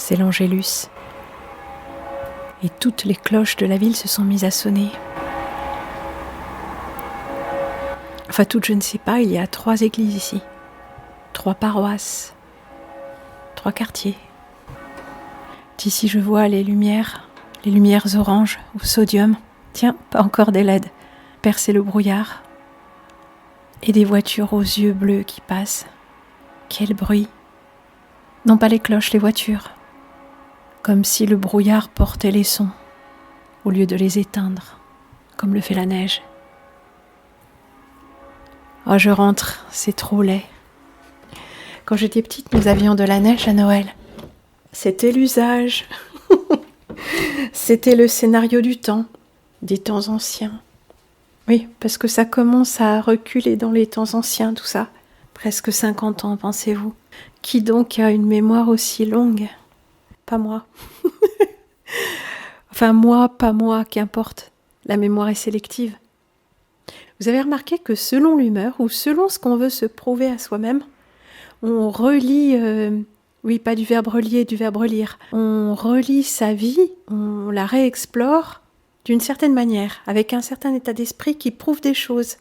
c'est l'Angélus. Et toutes les cloches de la ville se sont mises à sonner. Enfin, toutes, je ne sais pas, il y a 3 églises ici. 3 paroisses. 3 quartiers. D'ici, je vois les lumières oranges ou sodium. Tiens, pas encore des LED. Percer le brouillard. Et des voitures aux yeux bleus qui passent. Quel bruit! Non pas les cloches, les voitures. Comme si le brouillard portait les sons, au lieu de les éteindre, comme le fait la neige. Oh, je rentre, c'est trop laid. Quand j'étais petite, nous avions de la neige à Noël. C'était l'usage. C'était le scénario du temps, des temps anciens. Oui, parce que ça commence à reculer dans les temps anciens, tout ça. Presque 50 ans, pensez-vous. Qui donc a une mémoire aussi longue ? Pas moi. Enfin, moi, pas moi, qu'importe. La mémoire est sélective. Vous avez remarqué que selon l'humeur ou selon ce qu'on veut se prouver à soi-même, on relit, oui, pas du verbe relier, du verbe relire. On relit sa vie, on la réexplore d'une certaine manière, avec un certain état d'esprit qui prouve des choses.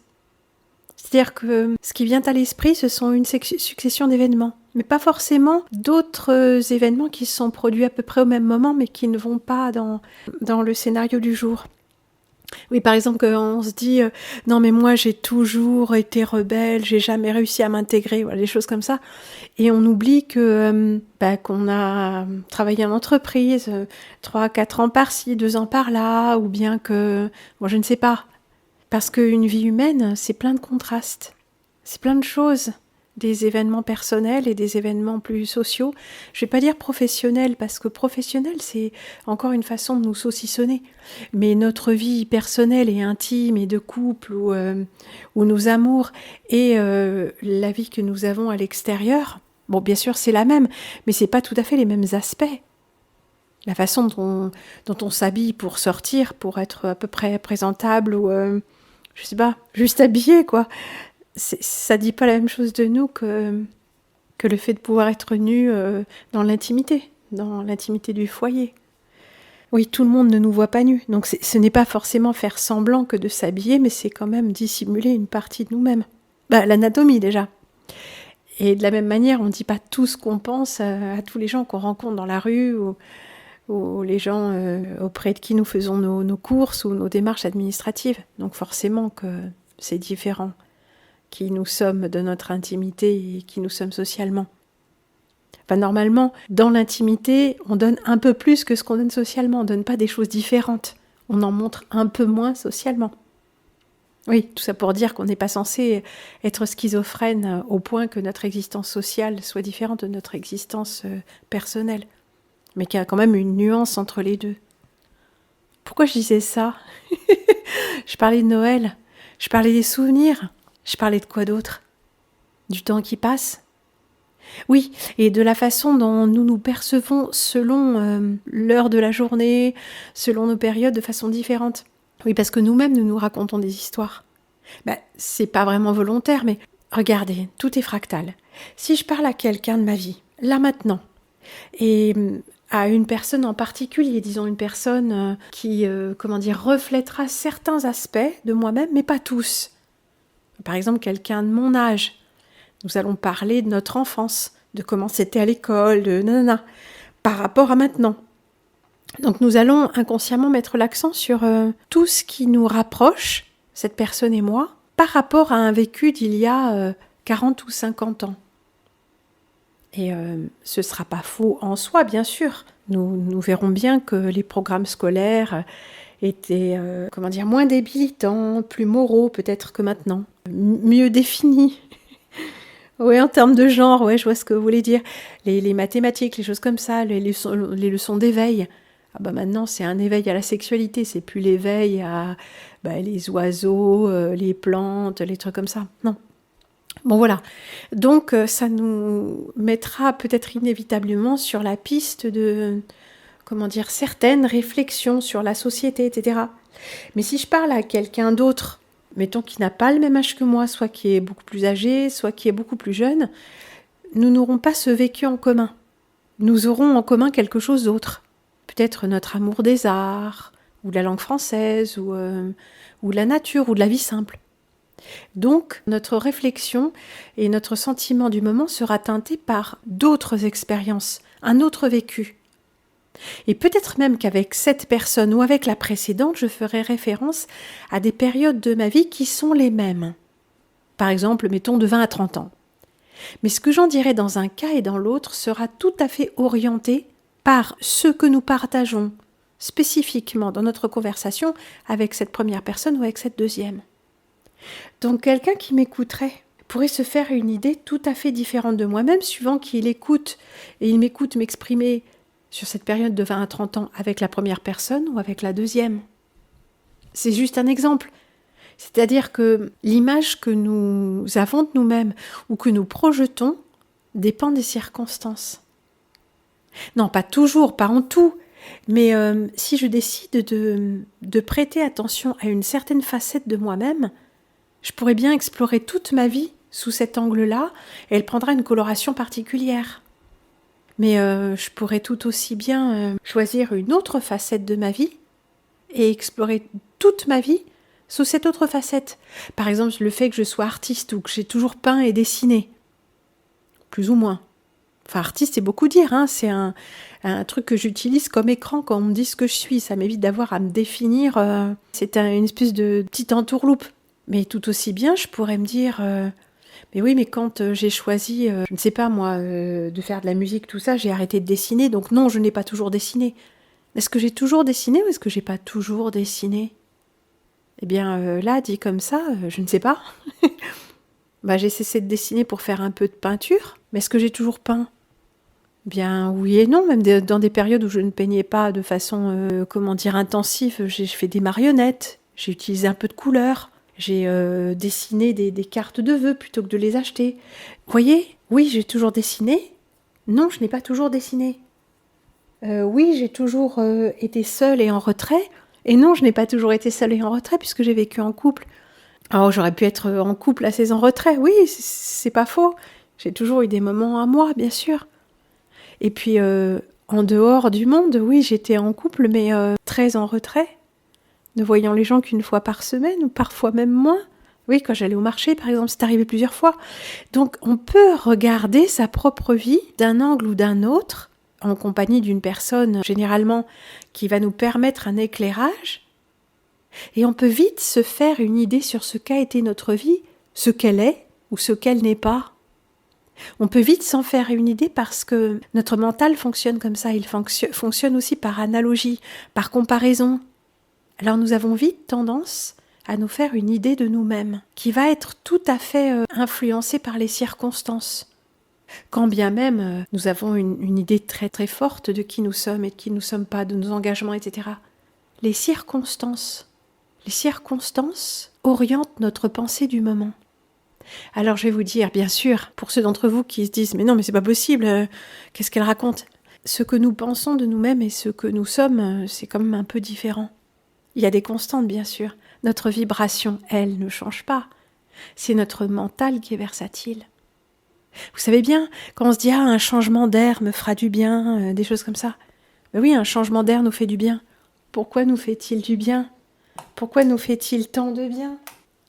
C'est-à-dire que ce qui vient à l'esprit, ce sont une succession d'événements, mais pas forcément d'autres événements qui se sont produits à peu près au même moment, mais qui ne vont pas dans le scénario du jour. Oui, par exemple, quand on se dit non mais moi j'ai toujours été rebelle, j'ai jamais réussi à m'intégrer, voilà, des choses comme ça, et on oublie que qu'on a travaillé en entreprise 3-4 ans par-ci, 2 ans par-là, ou bien que, bon, je ne sais pas, parce qu'une vie humaine, c'est plein de contrastes, c'est plein de choses, des événements personnels et des événements plus sociaux. Je ne vais pas dire professionnels, parce que professionnel, c'est encore une façon de nous saucissonner. Mais notre vie personnelle et intime et de couple ou nos amours et la vie que nous avons à l'extérieur, bon, bien sûr, c'est la même, mais ce n'est pas tout à fait les mêmes aspects. La façon dont on s'habille pour sortir, pour être à peu près présentable ou, je sais pas, juste habillé, quoi. Ça dit pas la même chose de nous que le fait de pouvoir être nu dans l'intimité du foyer. Oui, tout le monde ne nous voit pas nus, donc ce n'est pas forcément faire semblant que de s'habiller, mais c'est quand même dissimuler une partie de nous-mêmes. L'anatomie déjà. Et de la même manière, on ne dit pas tout ce qu'on pense à tous les gens qu'on rencontre dans la rue ou les gens auprès de qui nous faisons nos courses ou nos démarches administratives. Donc forcément que c'est différent. Qui nous sommes de notre intimité et qui nous sommes socialement. Enfin, normalement, dans l'intimité, on donne un peu plus que ce qu'on donne socialement. On ne donne pas des choses différentes. On en montre un peu moins socialement. Oui, tout ça pour dire qu'on n'est pas censé être schizophrène au point que notre existence sociale soit différente de notre existence personnelle. Mais qu'il y a quand même une nuance entre les deux. Pourquoi je disais ça ? Je parlais de Noël. Je parlais des souvenirs. Je parlais de quoi d'autre ? Du temps qui passe ? Oui, et de la façon dont nous nous percevons selon l'heure de la journée, selon nos périodes, de façon différente. Oui, parce que nous-mêmes, nous nous racontons des histoires. C'est pas vraiment volontaire, mais regardez, tout est fractal. Si je parle à quelqu'un de ma vie, là maintenant, et à une personne en particulier, disons une personne qui, reflètera certains aspects de moi-même, mais pas tous. Par exemple, quelqu'un de mon âge. Nous allons parler de notre enfance, de comment c'était à l'école, de nanana, par rapport à maintenant. Donc nous allons inconsciemment mettre l'accent sur tout ce qui nous rapproche, cette personne et moi, par rapport à un vécu d'il y a 40 ou 50 ans. Et ce ne sera pas faux en soi, bien sûr. Nous verrons bien que les programmes scolaires étaient moins débilitants, plus moraux peut-être que maintenant, mieux définis. Oui, en termes de genre, ouais, je vois ce que vous voulez dire. Les mathématiques, les choses comme ça, les leçons d'éveil. Maintenant, c'est un éveil à la sexualité, c'est plus l'éveil à les oiseaux, les plantes, les trucs comme ça. Non. Bon, voilà. Donc, ça nous mettra peut-être inévitablement sur la piste de, certaines réflexions sur la société, etc. Mais si je parle à quelqu'un d'autre, mettons qui n'a pas le même âge que moi, soit qui est beaucoup plus âgé, soit qui est beaucoup plus jeune, nous n'aurons pas ce vécu en commun. nous aurons en commun quelque chose d'autre. Peut-être notre amour des arts, ou de la langue française, ou de la nature, ou de la vie simple. Donc, notre réflexion et notre sentiment du moment sera teinté par d'autres expériences, un autre vécu. Et peut-être même qu'avec cette personne ou avec la précédente, je ferai référence à des périodes de ma vie qui sont les mêmes. Par exemple, mettons de 20 à 30 ans. Mais ce que j'en dirai dans un cas et dans l'autre sera tout à fait orienté par ce que nous partageons spécifiquement dans notre conversation avec cette première personne ou avec cette deuxième. Donc quelqu'un qui m'écouterait pourrait se faire une idée tout à fait différente de moi-même, suivant qu'il écoute et il m'écoute m'exprimer sur cette période de 20 à 30 ans avec la première personne ou avec la deuxième. C'est juste un exemple. C'est-à-dire que l'image que nous avons de nous-mêmes ou que nous projetons dépend des circonstances. Non, pas toujours, pas en tout, mais si je décide de prêter attention à une certaine facette de moi-même, je pourrais bien explorer toute ma vie sous cet angle-là et elle prendra une coloration particulière. Mais je pourrais tout aussi bien choisir une autre facette de ma vie et explorer toute ma vie sous cette autre facette. Par exemple, le fait que je sois artiste ou que j'ai toujours peint et dessiné. Plus ou moins. Enfin, artiste, c'est beaucoup dire, hein. C'est un truc que j'utilise comme écran quand on me dit ce que je suis. Ça m'évite d'avoir à me définir. C'est une espèce de petite entourloupe. Mais tout aussi bien, je pourrais me dire... mais oui, mais quand j'ai choisi, je ne sais pas moi, de faire de la musique, tout ça, j'ai arrêté de dessiner. Donc non, je n'ai pas toujours dessiné. Est-ce que j'ai toujours dessiné ou est-ce que j'ai pas toujours dessiné ? Eh bien, là, dit comme ça, je ne sais pas. J'ai cessé de dessiner pour faire un peu de peinture. Mais est-ce que j'ai toujours peint ? Bien, oui et non. Même dans des périodes où je ne peignais pas de façon, intensive, j'ai fait des marionnettes. J'ai utilisé un peu de couleur. J'ai dessiné des cartes de vœux plutôt que de les acheter. Vous voyez ? Oui, j'ai toujours dessiné. Non, je n'ai pas toujours dessiné. Oui, j'ai toujours été seule et en retrait. Et non, je n'ai pas toujours été seule et en retrait puisque j'ai vécu en couple. Alors, j'aurais pu être en couple assez en retrait. Oui, c'est pas faux. J'ai toujours eu des moments à moi, bien sûr. Et puis, en dehors du monde, oui, j'étais en couple, mais très en retrait. Ne voyant les gens qu'une fois par semaine, ou parfois même moins. Oui, quand j'allais au marché, par exemple, c'est arrivé plusieurs fois. Donc, on peut regarder sa propre vie d'un angle ou d'un autre, en compagnie d'une personne, généralement, qui va nous permettre un éclairage, et on peut vite se faire une idée sur ce qu'a été notre vie, ce qu'elle est ou ce qu'elle n'est pas. On peut vite s'en faire une idée parce que notre mental fonctionne comme ça, il fonctionne aussi par analogie, par comparaison. Alors nous avons vite tendance à nous faire une idée de nous-mêmes, qui va être tout à fait influencée par les circonstances. Quand bien même nous avons une idée très très forte de qui nous sommes et de qui nous ne sommes pas, de nos engagements, etc. Les circonstances orientent notre pensée du moment. Alors je vais vous dire, bien sûr, pour ceux d'entre vous qui se disent « mais non, mais c'est pas possible, qu'est-ce qu'elle raconte ?» Ce que nous pensons de nous-mêmes et ce que nous sommes, c'est quand même un peu différent. Il y a des constantes, bien sûr. Notre vibration, elle, ne change pas. C'est notre mental qui est versatile. Vous savez bien, quand on se dit « ah, un changement d'air me fera du bien », des choses comme ça. Ben oui, un changement d'air nous fait du bien. Pourquoi nous fait-il du bien ? Pourquoi nous fait-il tant de bien ?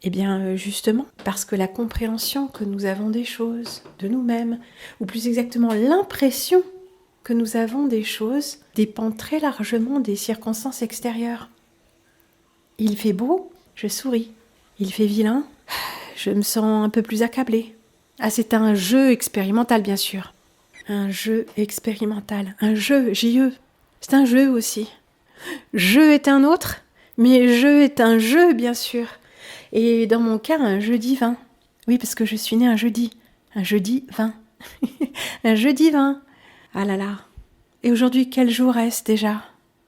Eh bien, justement, parce que la compréhension que nous avons des choses, de nous-mêmes, ou plus exactement l'impression que nous avons des choses, dépend très largement des circonstances extérieures. Il fait beau, je souris. Il fait vilain, je me sens un peu plus accablée. Ah, c'est un jeu expérimental, bien sûr. Un jeu expérimental. Un jeu, J-E. C'est un jeu aussi. Jeu est un autre, mais jeu est un jeu, bien sûr. Et dans mon cas, un jeudi 20. Oui, parce que je suis née un jeudi 20. Un jeudi 20. Ah là là. Et aujourd'hui, quel jour est-ce déjà ?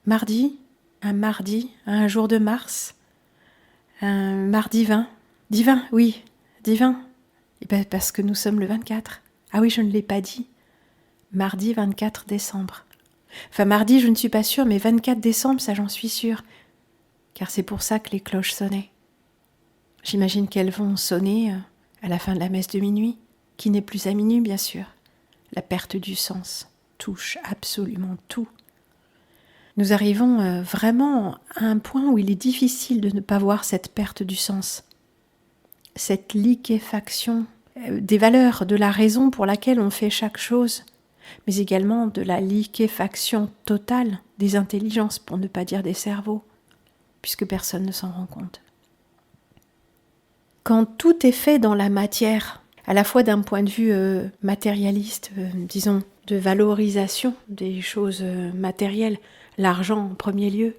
Mardi ? Un jour de mars ? Un mardi 20. Divin, oui, divin. Et ben parce que nous sommes le 24. Ah oui, je ne l'ai pas dit. Mardi 24 décembre. Enfin, mardi, je ne suis pas sûre, mais 24 décembre, ça j'en suis sûre. Car c'est pour ça que les cloches sonnaient. J'imagine qu'elles vont sonner à la fin de la messe de minuit, qui n'est plus à minuit, bien sûr. La perte du sens. touche absolument tout. Nous arrivons vraiment à un point où il est difficile de ne pas voir cette perte du sens, cette liquéfaction des valeurs, de la raison pour laquelle on fait chaque chose, mais également de la liquéfaction totale des intelligences, pour ne pas dire des cerveaux, puisque personne ne s'en rend compte. Quand tout est fait dans la matière, à la fois d'un point de vue matérialiste, disons, de valorisation des choses matérielles, l'argent en premier lieu,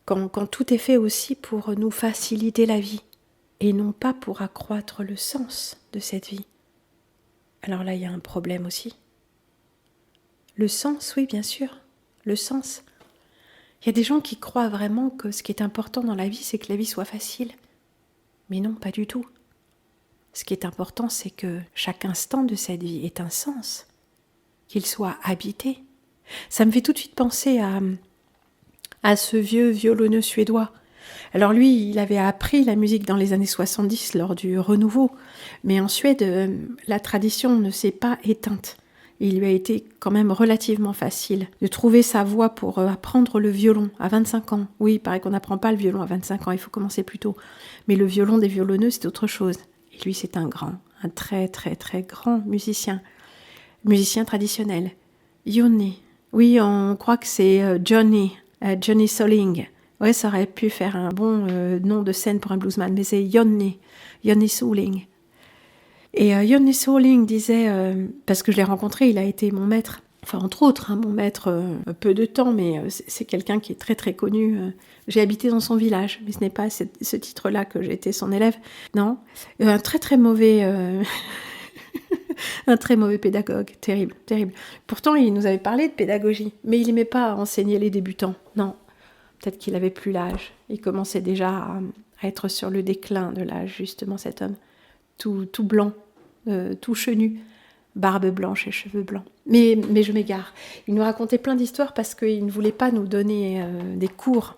quand tout est fait aussi pour nous faciliter la vie, et non pas pour accroître le sens de cette vie. Alors là, il y a un problème aussi. Le sens, oui, bien sûr, le sens. Il y a des gens qui croient vraiment que ce qui est important dans la vie, c'est que la vie soit facile. Mais non, pas du tout. Ce qui est important, c'est que chaque instant de cette vie ait un sens, qu'il soit habité. Ça me fait tout de suite penser à ce vieux violoneux suédois. Alors lui, il avait appris la musique dans les années 70 lors du renouveau, mais en Suède, la tradition ne s'est pas éteinte. Il lui a été quand même relativement facile de trouver sa voie pour apprendre le violon à 25 ans. Oui, il paraît qu'on n'apprend pas le violon à 25 ans, il faut commencer plus tôt. Mais le violon des violonneux, c'est autre chose. Et lui, c'est un très très très grand musicien traditionnel. Jonny. Oui, on croit que c'est Johnny Soling. Ouais, ça aurait pu faire un bon nom de scène pour un bluesman, mais c'est Jonny Soling. Et Jonny Soling disait, parce que je l'ai rencontré, il a été mon maître, enfin entre autres, mon maître peu de temps, mais c'est quelqu'un qui est très très connu. J'ai habité dans son village, mais ce n'est pas ce titre-là que j'ai été son élève. Non, un très très mauvais... un très mauvais pédagogue, terrible, terrible. Pourtant, il nous avait parlé de pédagogie, mais il n'aimait pas enseigner les débutants. Non, peut-être qu'il n'avait plus l'âge. Il commençait déjà à être sur le déclin de l'âge, justement, cet homme. Tout blanc, tout chenu, barbe blanche et cheveux blancs. Mais je m'égare. Il nous racontait plein d'histoires parce qu'il ne voulait pas nous donner des cours.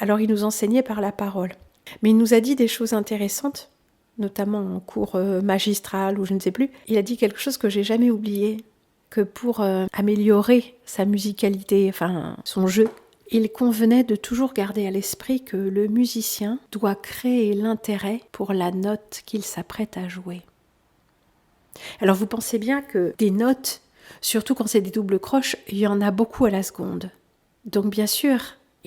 Alors, il nous enseignait par la parole. Mais il nous a dit des choses intéressantes, notamment en cours magistral ou je ne sais plus. Il a dit quelque chose que j'ai jamais oublié, que pour améliorer sa musicalité, enfin son jeu, il convenait de toujours garder à l'esprit que le musicien doit créer l'intérêt pour la note qu'il s'apprête à jouer. Alors vous pensez bien que des notes, surtout quand c'est des doubles croches, il y en a beaucoup à la seconde. Donc bien sûr,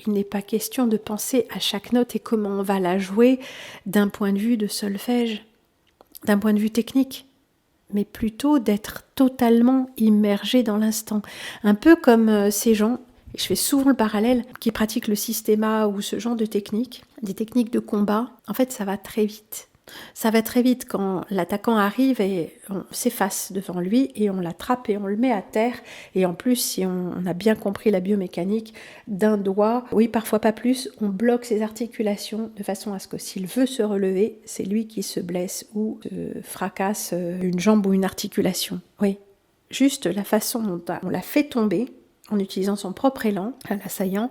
il n'est pas question de penser à chaque note et comment on va la jouer d'un point de vue de solfège, d'un point de vue technique, mais plutôt d'être totalement immergé dans l'instant. Un peu comme ces gens, et je fais souvent le parallèle, qui pratiquent le systéma ou ce genre de techniques, des techniques de combat. En fait, ça va très vite. Ça va très vite quand l'attaquant arrive et on s'efface devant lui et on l'attrape et on le met à terre. Et en plus, si on a bien compris la biomécanique, d'un doigt, oui, parfois pas plus, on bloque ses articulations de façon à ce que s'il veut se relever, c'est lui qui se blesse ou se fracasse une jambe ou une articulation. Oui, juste la façon dont on l'a fait tomber en utilisant son propre élan à l'assaillant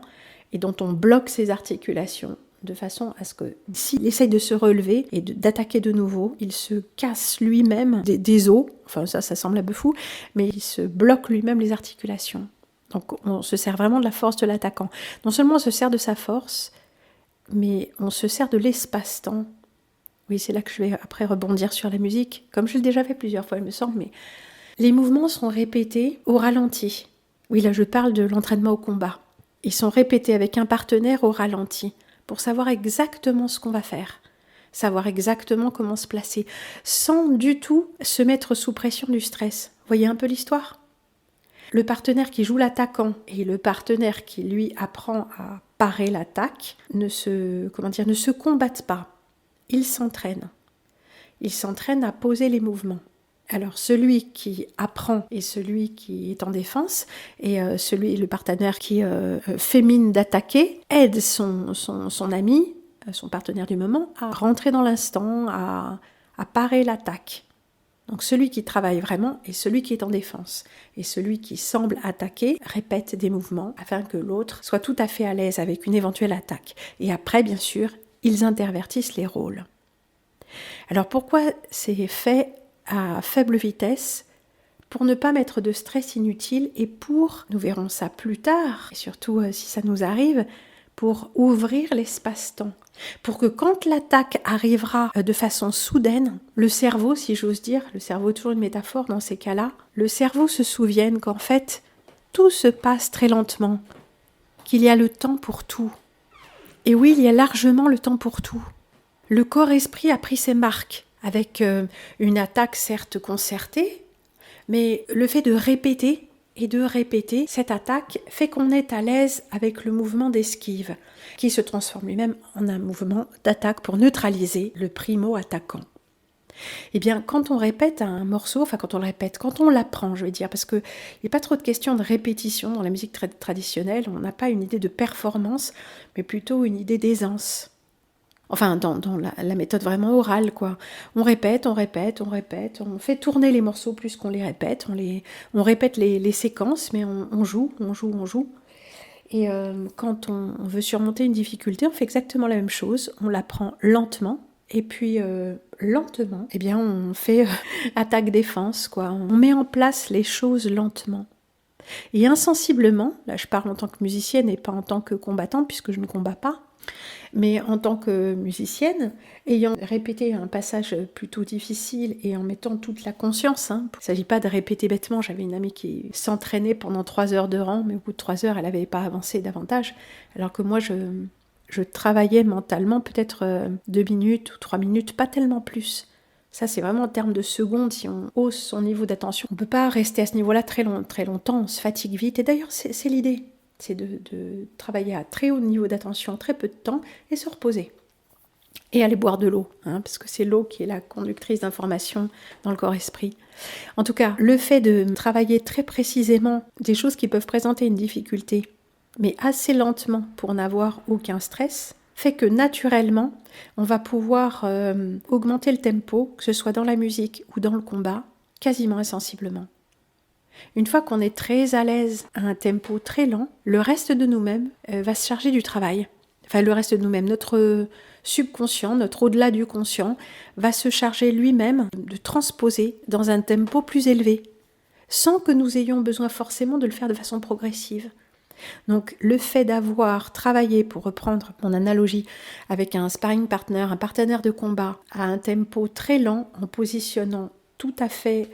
et dont on bloque ses articulations de façon à ce que, s'il essaye de se relever et d'attaquer de nouveau, il se casse lui-même des os, enfin ça semble un peu fou, mais il se bloque lui-même les articulations. Donc on se sert vraiment de la force de l'attaquant. Non seulement on se sert de sa force, mais on se sert de l'espace-temps. Oui, c'est là que je vais après rebondir sur la musique, comme je l'ai déjà fait plusieurs fois, il me semble, mais les mouvements sont répétés au ralenti. Oui, là je parle de l'entraînement au combat. Ils sont répétés avec un partenaire au ralenti, pour savoir exactement ce qu'on va faire, savoir exactement comment se placer, sans du tout se mettre sous pression du stress. Vous voyez un peu l'histoire ? Le partenaire qui joue l'attaquant et le partenaire qui lui apprend à parer l'attaque ne se combattent pas. Ils s'entraînent. Ils s'entraînent à poser les mouvements. Alors celui qui apprend et celui qui est en défense et le partenaire qui fait mine d'attaquer aide son ami, son partenaire du moment, à rentrer dans l'instant, à parer l'attaque. Donc celui qui travaille vraiment est celui qui est en défense. Et celui qui semble attaquer répète des mouvements afin que l'autre soit tout à fait à l'aise avec une éventuelle attaque. Et après, bien sûr, ils intervertissent les rôles. Alors pourquoi c'est fait à faible vitesse ? pour ne pas mettre de stress inutile et pour, nous verrons ça plus tard, et surtout si ça nous arrive, pour ouvrir l'espace-temps. Pour que quand l'attaque arrivera de façon soudaine, le cerveau, si j'ose dire, le cerveau est toujours une métaphore dans ces cas-là, le cerveau se souvienne qu'en fait, tout se passe très lentement, qu'il y a le temps pour tout. Et oui, il y a largement le temps pour tout. Le corps-esprit a pris ses marques, avec une attaque certes concertée, mais le fait de répéter et de répéter cette attaque fait qu'on est à l'aise avec le mouvement d'esquive, qui se transforme lui-même en un mouvement d'attaque pour neutraliser le primo-attaquant. Eh bien, quand on répète un morceau, quand on l'apprend, je vais dire, parce qu'il n'y a pas trop de questions de répétition dans la musique traditionnelle, on n'a pas une idée de performance, mais plutôt une idée d'aisance. Enfin, dans la méthode vraiment orale, quoi. On répète, on fait tourner les morceaux plus qu'on les répète, on répète les séquences, mais on joue. Et quand on veut surmonter une difficulté, on fait exactement la même chose, on l'apprend lentement, et puis lentement, eh bien, on fait attaque-défense, quoi. On met en place les choses lentement. Et insensiblement, là je parle en tant que musicienne et pas en tant que combattante, puisque je ne combats pas, mais en tant que musicienne, ayant répété un passage plutôt difficile et en mettant toute la conscience, il ne s'agit pas de répéter bêtement. J'avais une amie qui s'entraînait pendant 3 heures de rang, mais au bout de 3 heures, elle n'avait pas avancé davantage, alors que moi, je travaillais mentalement peut-être 2 minutes ou 3 minutes, pas tellement plus. Ça, c'est vraiment en termes de secondes, si on hausse son niveau d'attention. On ne peut pas rester à ce niveau-là très longtemps, on se fatigue vite, et d'ailleurs, c'est l'idée. C'est de travailler à très haut niveau d'attention, très peu de temps, et se reposer. Et aller boire de l'eau, parce que c'est l'eau qui est la conductrice d'informations dans le corps-esprit. En tout cas, le fait de travailler très précisément des choses qui peuvent présenter une difficulté, mais assez lentement pour n'avoir aucun stress, fait que naturellement, on va pouvoir augmenter le tempo, que ce soit dans la musique ou dans le combat, quasiment insensiblement. Une fois qu'on est très à l'aise à un tempo très lent, le reste de nous-mêmes va se charger du travail. Enfin, le reste de nous-mêmes, notre subconscient, notre au-delà du conscient, va se charger lui-même de transposer dans un tempo plus élevé, sans que nous ayons besoin forcément de le faire de façon progressive. Donc, le fait d'avoir travaillé, pour reprendre mon analogie, avec un sparring partner, un partenaire de combat, à un tempo très lent, en positionnant tout à fait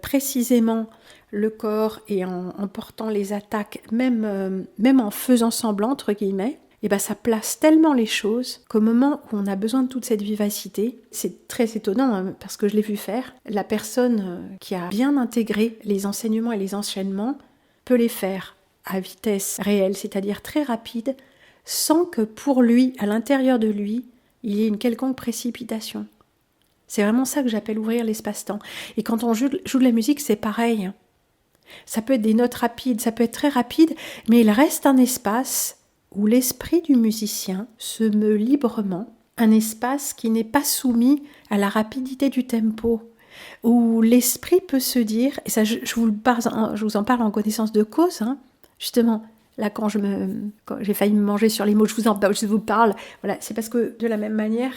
précisément le corps et en portant les attaques, même en faisant semblant, entre guillemets, et ben ça place tellement les choses qu'au moment où on a besoin de toute cette vivacité, c'est très étonnant parce que je l'ai vu faire, la personne qui a bien intégré les enseignements et les enchaînements peut les faire à vitesse réelle, c'est-à-dire très rapide, sans que pour lui, à l'intérieur de lui, il y ait une quelconque précipitation. C'est vraiment ça que j'appelle ouvrir l'espace-temps. Et quand on joue de la musique, c'est pareil. Ça peut être des notes rapides, ça peut être très rapide, mais il reste un espace où l'esprit du musicien se meut librement, un espace qui n'est pas soumis à la rapidité du tempo, où l'esprit peut se dire, et ça je vous en parle en connaissance de cause, justement, là quand j'ai failli me manger sur les mots, je vous parle, voilà, c'est parce que de la même manière,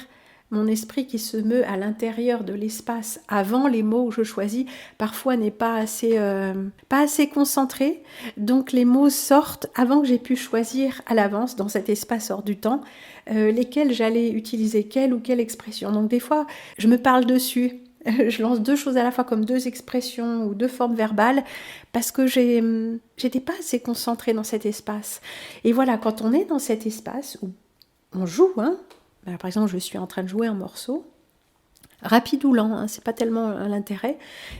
mon esprit qui se meut à l'intérieur de l'espace avant les mots que je choisis, parfois n'est pas assez concentré, donc les mots sortent avant que j'ai pu choisir à l'avance dans cet espace hors du temps, lesquels j'allais utiliser, quelle ou quelle expression. Donc des fois, je me parle dessus, je lance 2 choses à la fois comme 2 expressions ou 2 formes verbales parce que j'étais pas assez concentrée dans cet espace. Et voilà, quand on est dans cet espace où on joue, par exemple, je suis en train de jouer un morceau, rapide ou lent, c'est pas tellement l'intérêt.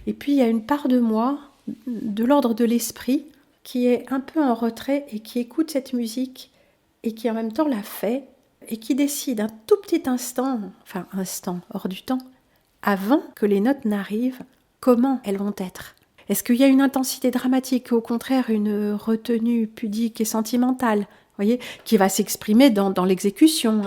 Et puis, il y a une part de moi, de l'ordre de l'esprit, qui est un peu en retrait et qui écoute cette musique et qui en même temps la fait et qui décide un tout petit instant hors du temps, avant que les notes n'arrivent, comment elles vont être. Est-ce qu'il y a une intensité dramatique, au contraire une retenue pudique et sentimentale, voyez, qui va s'exprimer dans l'exécution,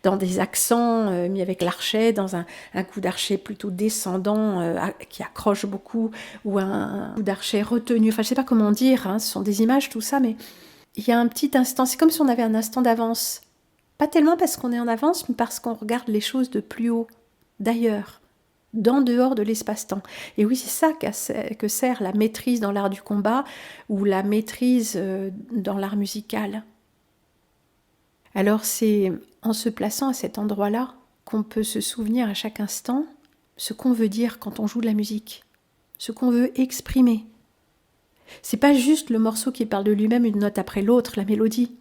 dans des accents mis avec l'archet, dans un coup d'archet plutôt descendant qui accroche beaucoup, ou un coup d'archet retenu, je ne sais pas comment dire, ce sont des images tout ça, mais il y a un petit instant, c'est comme si on avait un instant d'avance. Pas tellement parce qu'on est en avance, mais parce qu'on regarde les choses de plus haut, d'ailleurs. d'en dehors de l'espace-temps. Et oui, c'est ça que sert la maîtrise dans l'art du combat ou la maîtrise dans l'art musical. Alors c'est en se plaçant à cet endroit-là qu'on peut se souvenir à chaque instant ce qu'on veut dire quand on joue de la musique, ce qu'on veut exprimer. C'est pas juste le morceau qui parle de lui-même une note après l'autre, la mélodie.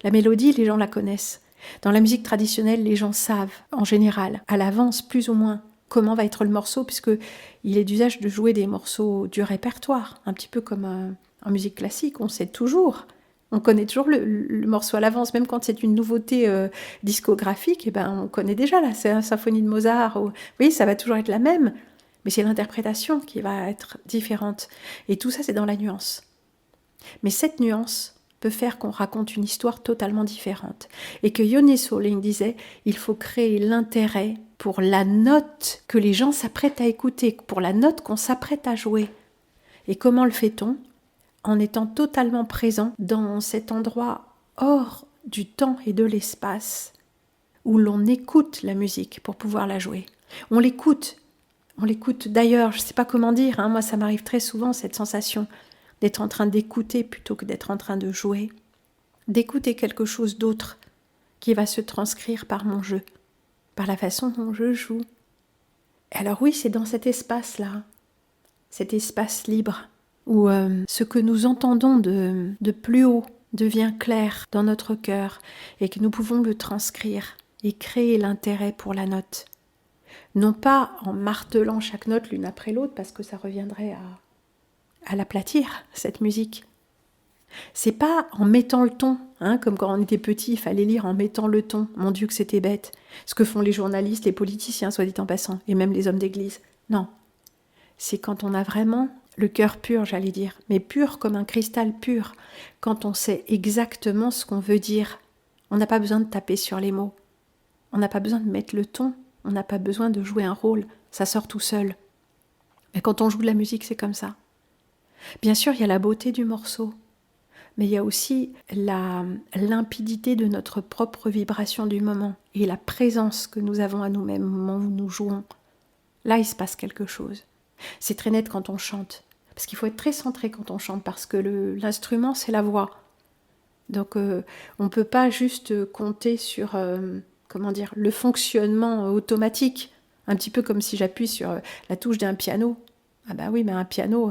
La mélodie, les gens la connaissent. Dans la musique traditionnelle, les gens savent, en général, à l'avance plus ou moins, comment va être le morceau, puisqu'il est d'usage de jouer des morceaux du répertoire, un petit peu comme en musique classique, on sait toujours. On connaît toujours le morceau à l'avance, même quand c'est une nouveauté discographique, on connaît déjà la symphonie de Mozart. Oui, ça va toujours être la même, mais c'est l'interprétation qui va être différente. Et tout ça, c'est dans la nuance. Mais cette nuance peut faire qu'on raconte une histoire totalement différente. Et que Yoni Soling disait, il faut créer l'intérêt pour la note que les gens s'apprêtent à écouter, pour la note qu'on s'apprête à jouer. Et comment le fait-on ? En étant totalement présent dans cet endroit hors du temps et de l'espace, où l'on écoute la musique pour pouvoir la jouer. On l'écoute d'ailleurs, je ne sais pas comment dire, moi ça m'arrive très souvent cette sensation d'être en train d'écouter plutôt que d'être en train de jouer, d'écouter quelque chose d'autre qui va se transcrire par mon jeu, par la façon dont je joue. Et alors oui, c'est dans cet espace-là, cet espace libre, où ce que nous entendons de plus haut devient clair dans notre cœur et que nous pouvons le transcrire et créer l'intérêt pour la note. Non pas en martelant chaque note l'une après l'autre, parce que ça reviendrait à l'aplatir, cette musique. C'est pas en mettant le ton, comme quand on était petit, il fallait lire en mettant le ton. Mon Dieu que c'était bête. Ce que font les journalistes, les politiciens, soit dit en passant, et même les hommes d'église. Non. C'est quand on a vraiment le cœur pur, j'allais dire, mais pur comme un cristal pur, quand on sait exactement ce qu'on veut dire. On n'a pas besoin de taper sur les mots. On n'a pas besoin de mettre le ton. On n'a pas besoin de jouer un rôle. Ça sort tout seul. Mais quand on joue de la musique, c'est comme ça. Bien sûr, il y a la beauté du morceau, mais il y a aussi la limpidité de notre propre vibration du moment et la présence que nous avons à nous-mêmes au moment où nous jouons. Là, il se passe quelque chose. C'est très net quand on chante, parce qu'il faut être très centré quand on chante, parce que l'instrument, c'est la voix. Donc, on ne peut pas juste compter sur le fonctionnement automatique, un petit peu comme si j'appuie sur la touche d'un piano. Ah bah oui, mais un piano,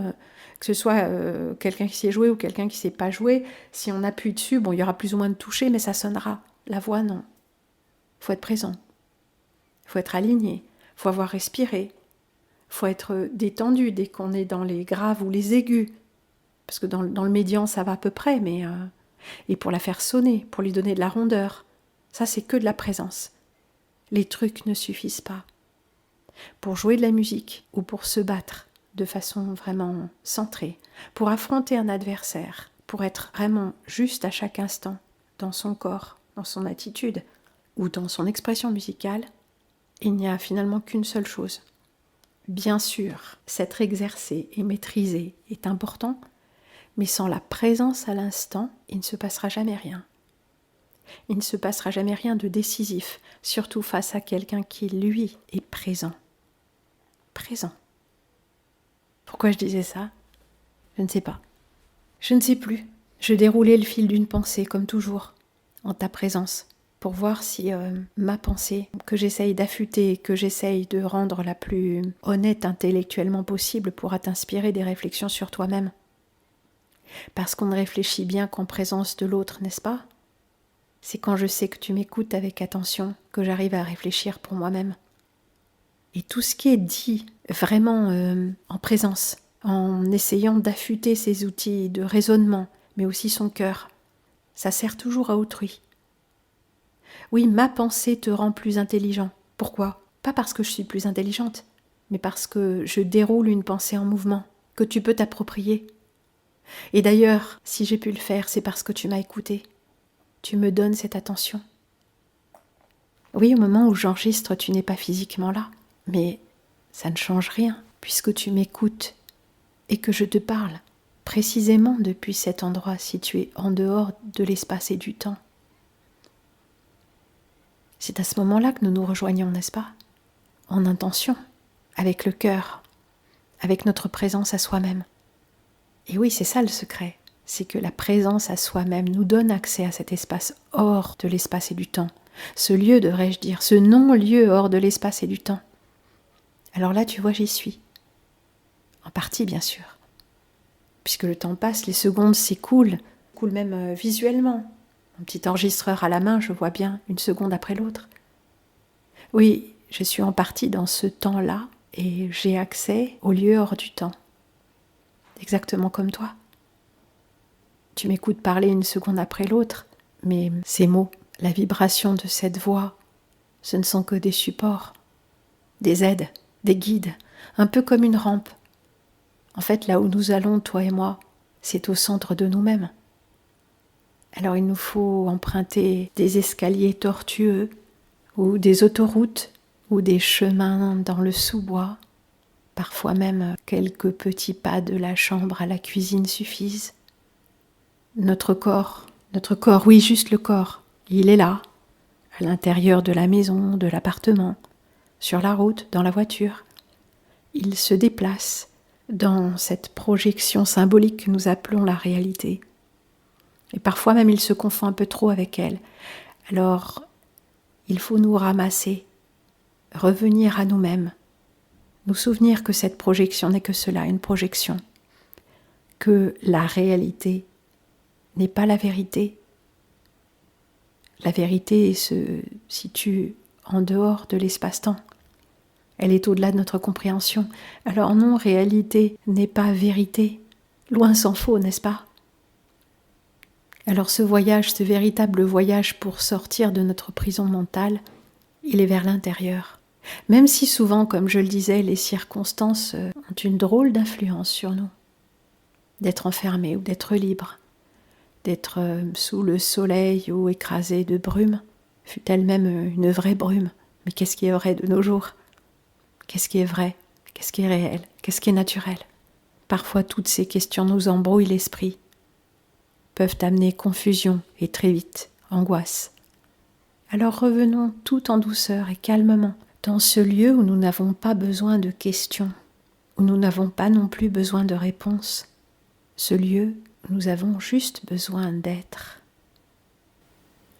que ce soit quelqu'un qui sait jouer ou quelqu'un qui ne sait pas jouer, si on appuie dessus, il y aura plus ou moins de toucher, mais ça sonnera. La voix, non. Il faut être présent. Il faut être aligné. Il faut avoir respiré. Il faut être détendu dès qu'on est dans les graves ou les aigus. Parce que dans le médian, ça va à peu près, mais... Et pour la faire sonner, pour lui donner de la rondeur, ça, c'est que de la présence. Les trucs ne suffisent pas. Pour jouer de la musique ou pour se battre, de façon vraiment centrée, pour affronter un adversaire, pour être vraiment juste à chaque instant, dans son corps, dans son attitude ou dans son expression musicale, il n'y a finalement qu'une seule chose. Bien sûr, s'être exercé et maîtrisé est important, mais sans la présence à l'instant, il ne se passera jamais rien. Il ne se passera jamais rien de décisif, surtout face à quelqu'un qui, lui, est présent. Présent. Pourquoi je disais ça ? Je ne sais pas. Je ne sais plus. Je déroulais le fil d'une pensée, comme toujours, en ta présence, pour voir si ma pensée, que j'essaye d'affûter, que j'essaye de rendre la plus honnête intellectuellement possible, pourra t'inspirer des réflexions sur toi-même. Parce qu'on ne réfléchit bien qu'en présence de l'autre, n'est-ce pas ? C'est quand je sais que tu m'écoutes avec attention que j'arrive à réfléchir pour moi-même. Et tout ce qui est dit vraiment en présence, en essayant d'affûter ses outils de raisonnement, mais aussi son cœur, ça sert toujours à autrui. Oui, ma pensée te rend plus intelligent. Pourquoi ? Pas parce que je suis plus intelligente, mais parce que je déroule une pensée en mouvement, que tu peux t'approprier. Et d'ailleurs, si j'ai pu le faire, c'est parce que tu m'as écouté. Tu me donnes cette attention. Oui, au moment où j'enregistre, tu n'es pas physiquement là. Mais ça ne change rien, puisque tu m'écoutes et que je te parle, précisément depuis cet endroit situé en dehors de l'espace et du temps. C'est à ce moment-là que nous nous rejoignons, n'est-ce pas ? En intention, avec le cœur, avec notre présence à soi-même. Et oui, c'est ça le secret, c'est que la présence à soi-même nous donne accès à cet espace hors de l'espace et du temps. Ce lieu, devrais-je dire, ce non-lieu hors de l'espace et du temps. Alors là, tu vois, j'y suis. En partie, bien sûr. Puisque le temps passe, les secondes s'écoulent, même visuellement. Mon petit enregistreur à la main, je vois bien une seconde après l'autre. Oui, je suis en partie dans ce temps-là et j'ai accès au lieu hors du temps. Exactement comme toi. Tu m'écoutes parler une seconde après l'autre, mais ces mots, la vibration de cette voix, ce ne sont que des supports, des aides, des guides, un peu comme une rampe. En fait, là où nous allons, toi et moi, c'est au centre de nous-mêmes. Alors il nous faut emprunter des escaliers tortueux, ou des autoroutes, ou des chemins dans le sous-bois. Parfois même quelques petits pas de la chambre à la cuisine suffisent. Notre corps, oui, juste le corps, il est là, à l'intérieur de la maison, de l'appartement, sur la route, dans la voiture. Il se déplace dans cette projection symbolique que nous appelons la réalité. Et parfois même il se confond un peu trop avec elle. Alors, il faut nous ramasser, revenir à nous-mêmes, nous souvenir que cette projection n'est que cela, une projection, que la réalité n'est pas la vérité. La vérité se situe en dehors de l'espace-temps. Elle est au-delà de notre compréhension. Alors non, réalité n'est pas vérité. Loin s'en faut, n'est-ce pas ? Alors ce voyage, ce véritable voyage pour sortir de notre prison mentale, il est vers l'intérieur. Même si souvent, comme je le disais, les circonstances ont une drôle d'influence sur nous. D'être enfermé ou d'être libre, d'être sous le soleil ou écrasé de brume, fut-elle même une vraie brume. Mais qu'est-ce qui est vrai de nos jours ? Qu'est-ce qui est vrai ? Qu'est-ce qui est réel ? Qu'est-ce qui est naturel ? Parfois, toutes ces questions nous embrouillent l'esprit, peuvent amener confusion et très vite angoisse. Alors revenons tout en douceur et calmement dans ce lieu où nous n'avons pas besoin de questions, où nous n'avons pas non plus besoin de réponses. Ce lieu où nous avons juste besoin d'être.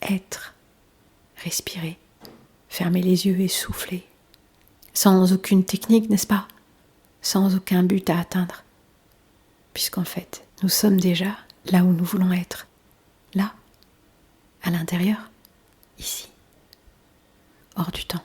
Être, respirer, fermer les yeux et souffler. Sans aucune technique, n'est-ce pas ? Sans aucun but à atteindre. Puisqu'en fait, nous sommes déjà là où nous voulons être. Là, à l'intérieur, ici, hors du temps.